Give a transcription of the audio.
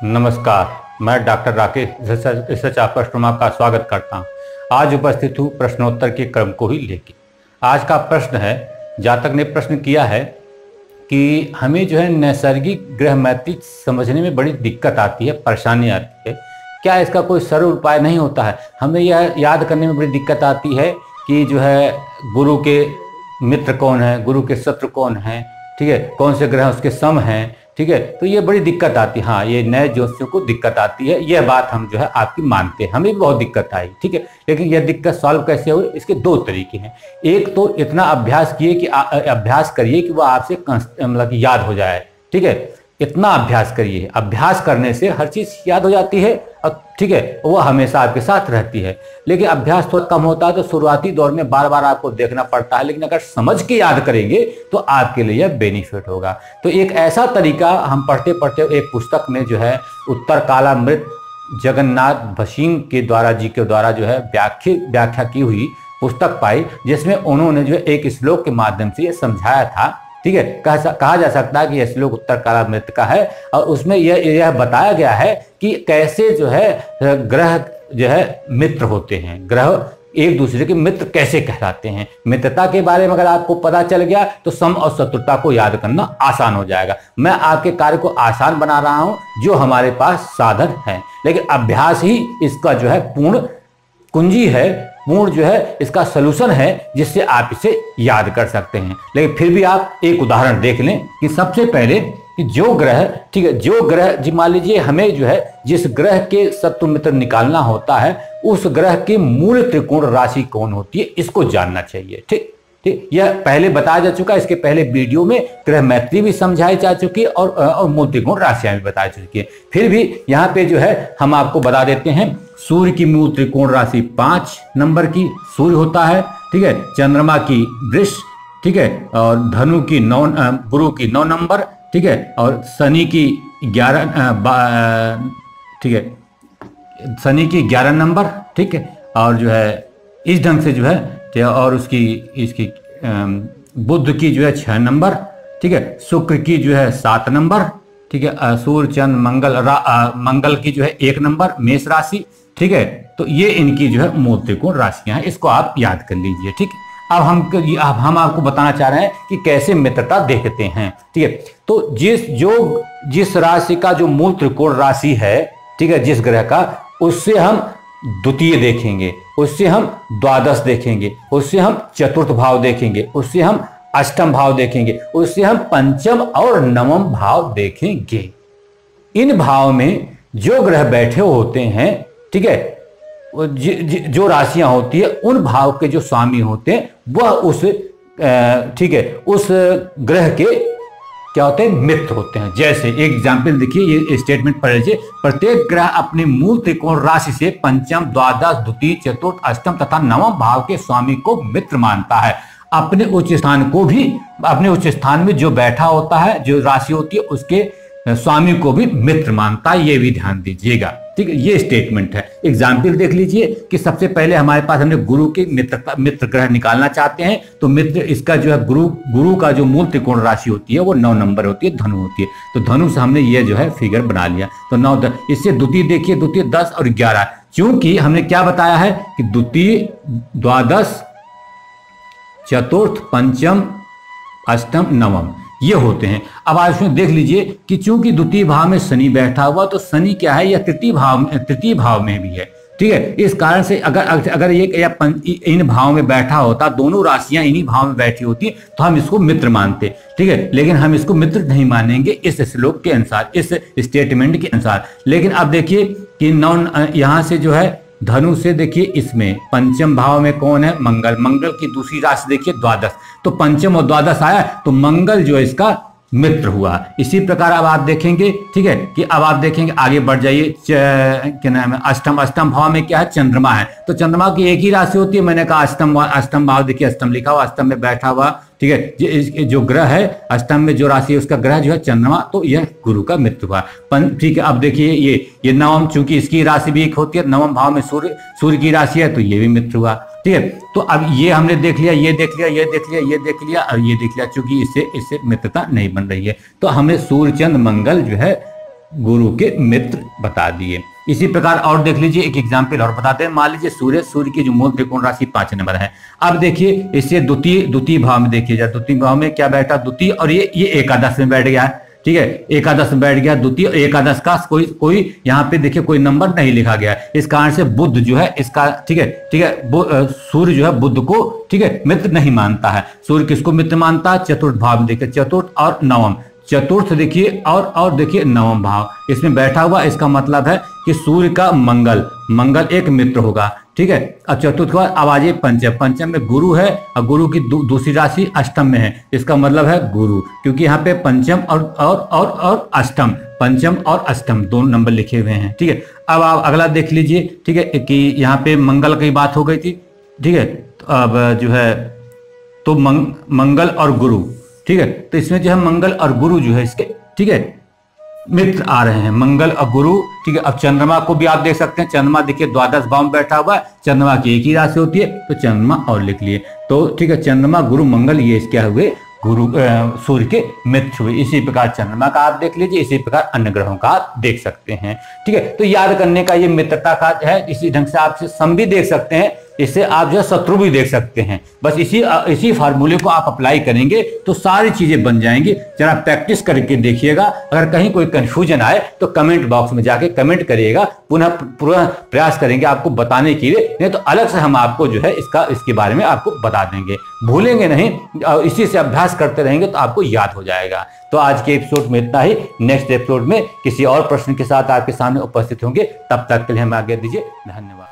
नमस्कार, मैं doctor Rakesh research officer में आपका स्वागत करता हूं। आज उपस्थित हूं प्रश्नोत्तर के क्रम को ही लेके। आज का प्रश्न है, जातक ने प्रश्न किया है कि हमें जो है नैसर्गिक ग्रह मैत्री समझने में बड़ी दिक्कत आती है, परेशानी आती है। क्या इसका कोई सरल उपाय नहीं होता है? हमें यह याद करने में बड़ी दिक्कत आती है कि जो है गुरु के मित्र कौन है, गुरु के शत्रु कौन है, ठीक है, कौन से ग्रह उसके सम हैं, ठीक है। तो ये बड़ी दिक्कत आती है। हाँ, ये नए ज्योतिषियों को दिक्कत आती है, यह बात हम जो है आपकी मानते हैं। हमें भी बहुत दिक्कत आई, ठीक है। लेकिन यह दिक्कत सॉल्व कैसे हुई, इसके दो तरीके हैं। एक तो इतना अभ्यास किए कि अभ्यास करिए कि वह आपसे मतलब याद हो जाए, ठीक है। इतना अभ्यास करिए, अभ्यास करने से हर चीज याद हो जाती है, और ठीक है, वो हमेशा आपके साथ रहती है। लेकिन अभ्यास थोड़ा कम होता है तो शुरुआती दौर में बार बार आपको देखना पड़ता है। लेकिन अगर समझ के याद करेंगे तो आपके लिए यह बेनिफिट होगा। तो एक ऐसा तरीका हम पढ़ते पढ़ते एक पुस्तक में जो है उत्तर कालामृत जगन्नाथ भसीन के द्वारा जो है व्याख्या की हुई पुस्तक पाई, जिसमें उन्होंने जो एक श्लोक के माध्यम से यह समझाया था, ठीक है। कहा जा सकता है कि यह श्लोक उत्तर कालामृत का है, और उसमें यह बताया गया है कि कैसे जो है ग्रह जो है मित्र होते हैं, ग्रह एक दूसरे के मित्र कैसे कहलाते हैं। मित्रता के बारे में अगर आपको पता चल गया तो सम और शत्रुता को याद करना आसान हो जाएगा। मैं आपके कार्य को आसान बना रहा हूं, जो हमारे पास साधन है, लेकिन अभ्यास ही इसका जो है पूर्ण कुंजी है, पूर्ण जो है इसका सलूशन है, जिससे आप इसे याद कर सकते हैं। लेकिन फिर भी आप एक उदाहरण देख लें कि सबसे पहले कि जो ग्रह, ठीक है, जो ग्रह जी मान लीजिए हमें जो है जिस ग्रह के शत्रु मित्र निकालना होता है, उस ग्रह की मूल त्रिकोण राशि कौन होती है, इसको जानना चाहिए, ठीक। यह पहले बताया जा चुका है, इसके पहले वीडियो में ग्रह मैत्री भी समझाई जा चुकी है और मूल त्रिकोण राशियां भी बताई चुकी है। फिर भी यहाँ पे जो है हम आपको बता देते हैं, सूर्य की मूल त्रिकोण राशि 5 नंबर की सूर्य होता है, ठीक है। चंद्रमा की वृष, ठीक है, और धनु की 9, गुरु की 9 नंबर, ठीक है, और शनि की 11, ठीक है, शनि की 11 नंबर, ठीक है। और जो है इस ढंग से जो है, और इसकी बुध की जो है 6 नंबर, ठीक है। शुक्र की जो है 7 नंबर, ठीक है। सूर्य चंद्र मंगल की जो है 1 नंबर मेष राशि, ठीक है। तो ये इनकी जो है मूल त्रिकोण राशियां हैं, इसको आप याद कर लीजिए, ठीक है। अब हम आपको बताना चाह रहे हैं कि कैसे मित्रता देखते हैं, ठीक है। तो जिस राशि का जो मूल त्रिकोण राशि है, ठीक है, जिस ग्रह का, उससे हम द्वितीय देखेंगे, उससे हम द्वादश देखेंगे, उससे हम चतुर्थ भाव देखेंगे, उससे हम अष्टम भाव देखेंगे, उससे हम पंचम और नवम भाव देखेंगे। इन भाव में जो ग्रह बैठे होते हैं, ठीक है, जो राशियां होती है, उन भाव के जो स्वामी होते हैं वह उस ठीक है उस ग्रह के क्या होते हैं, मित्र होते हैं। जैसे एक एग्जाम्पल देखिए, ये स्टेटमेंट पढ़ लीजिए। प्रत्येक ग्रह अपने मूल त्रिकोण राशि से पंचम, द्वादश, द्वितीय, चतुर्थ, अष्टम तथा नवम भाव के स्वामी को मित्र मानता है। अपने उच्च स्थान में जो बैठा होता है, जो राशि होती है, उसके स्वामी को भी मित्र मानता है। ये भी ध्यान दीजिएगा, ठीक है। ये स्टेटमेंट है। एग्जाम्पल देख लीजिए कि सबसे पहले हमारे पास हमने गुरु की मित्र ग्रह निकालना चाहते हैं, तो मित्र इसका जो है गुरु का जो मूल त्रिकोण राशि होती है वो 9 नंबर होती है, धनु होती है। तो धनु से हमने ये जो है फिगर बना लिया। तो 9, इससे द्वितीय देखिए, द्वितीय 10 और 11, क्योंकि हमने क्या बताया है कि द्वितीय, द्वादश, चतुर्थ, पंचम, अष्टम, नवम ये होते हैं। अब आज इसमें देख लीजिए कि चूंकि द्वितीय भाव में शनि बैठा हुआ, तो शनि क्या है, यह तृतीय भाव में भी है, ठीक है। इस कारण से अगर ये इन भाव में बैठा होता, दोनों राशियां इन्हीं भाव में बैठी होती, तो हम इसको मित्र मानते, ठीक है। लेकिन हम इसको मित्र नहीं मानेंगे इस श्लोक के अनुसार, इस स्टेटमेंट के अनुसार। लेकिन अब देखिए कि यहां से जो है धनु से देखिए, इसमें पंचम भाव में कौन है, मंगल की दूसरी राशि देखिए द्वादश, तो पंचम और द्वादश आया, तो मंगल जो है इसका मित्र हुआ। इसी प्रकार अब आप देखेंगे, ठीक है, कि अब आप देखेंगे आगे बढ़ जाइए, क्या नाम है, अष्टम भाव में क्या है, चंद्रमा है। तो चंद्रमा की एक ही राशि होती है, मैंने कहा अष्टम भाव देखिए, अष्टम लिखा हुआ, अष्टम में बैठा हुआ, ठीक है। जो ग्रह है अष्टम में, जो राशि है उसका ग्रह जो है चंद्रमा, तो यह गुरु का मित्र हुआ। ठीक है। अब देखिए ये नवम, चूंकि इसकी राशि भी एक होती है, नवम भाव में सूर्य की राशि है, तो ये भी मित्र हुआ, ठीक है। तो अब ये हमने देख लिया, ये देख लिया, ये देख लिया, ये देख लिया और ये देख लिया, चूंकि इससे मित्रता नहीं बन रही है, तो हमें सूर्य चंद्र मंगल जो है गुरु के मित्र बता दिए। इसी प्रकार और देख लीजिए, एक एग्जाम्पल और बताते हैं। मान लीजिए सूर्य की जो मूल त्रिकोण राशि 5 नंबर है। अब देखिए इससे द्वितीय भाव में देखिए जाए, द्वितीय भाव में क्या बैठा, द्वितीय, और ये एकादश में बैठ गया है। ठीक है, एकादश में बैठ गया, द्वितीय एकादश का कोई यहाँ पे देखिए कोई नंबर नहीं लिखा गया। इस कारण से बुध जो है इसका, ठीक है, सूर्य जो है बुध को, ठीक है, मित्र नहीं मानता है। सूर्य किसको मित्र मानता है? चतुर्थ भाव में देखिए, चतुर्थ और नवम, चतुर्थ देखिए और देखिए नवम भाव इसमें बैठा हुआ। इसका मतलब है कि सूर्य का मंगल एक मित्र होगा। ठीक है, अब चतुर्थ का अब आ जाइए पंचम में गुरु है, और गुरु की दूसरी राशि अष्टम में है। इसका मतलब है गुरु, क्योंकि यहाँ पे पंचम और अष्टम, पंचम और अष्टम दोनों नंबर लिखे हुए हैं। ठीक है, अब आप अगला देख लीजिए। ठीक है, कि यहाँ पे मंगल की बात हो गई थी। ठीक है, तो अब जो है तो मंगल और गुरु, ठीक है, तो इसमें जो है मंगल और गुरु जो है इसके, ठीक है, मित्र आ रहे हैं, मंगल और गुरु। ठीक है, अब चंद्रमा को भी आप देख सकते हैं। चंद्रमा देखिए द्वादश भाव में बैठा हुआ है। चंद्रमा की एक ही राशि होती है, तो चंद्रमा और लिख लिए। तो ठीक है, चंद्रमा गुरु मंगल ये क्या हुए? गुरु सूर्य के मित्र हुए। इसी प्रकार चंद्रमा का आप देख लीजिए, इसी प्रकार अन्य ग्रहों का आप देख सकते हैं। ठीक है, तो याद करने का ये मित्रता का है। इसी ढंग से आप सम भी देख सकते हैं, इससे आप जो है शत्रु भी देख सकते हैं। बस इसी फार्मूले को आप अप्लाई करेंगे तो सारी चीजें बन जाएंगी। जरा प्रैक्टिस करके देखिएगा। अगर कहीं कोई कंफ्यूजन आए तो कमेंट बॉक्स में जाके कमेंट करिएगा, पुनः पूरा प्रयास करेंगे आपको बताने के लिए। नहीं तो अलग से हम आपको जो है इसके बारे में आपको बता देंगे, भूलेंगे नहीं। इसी से अभ्यास करते रहेंगे तो आपको याद हो जाएगा। तो आज के एपिसोड में इतना ही। नेक्स्ट एपिसोड में किसी और प्रश्न के साथ आपके सामने उपस्थित होंगे। तब तक के लिए हमें आज्ञा दीजिए। धन्यवाद।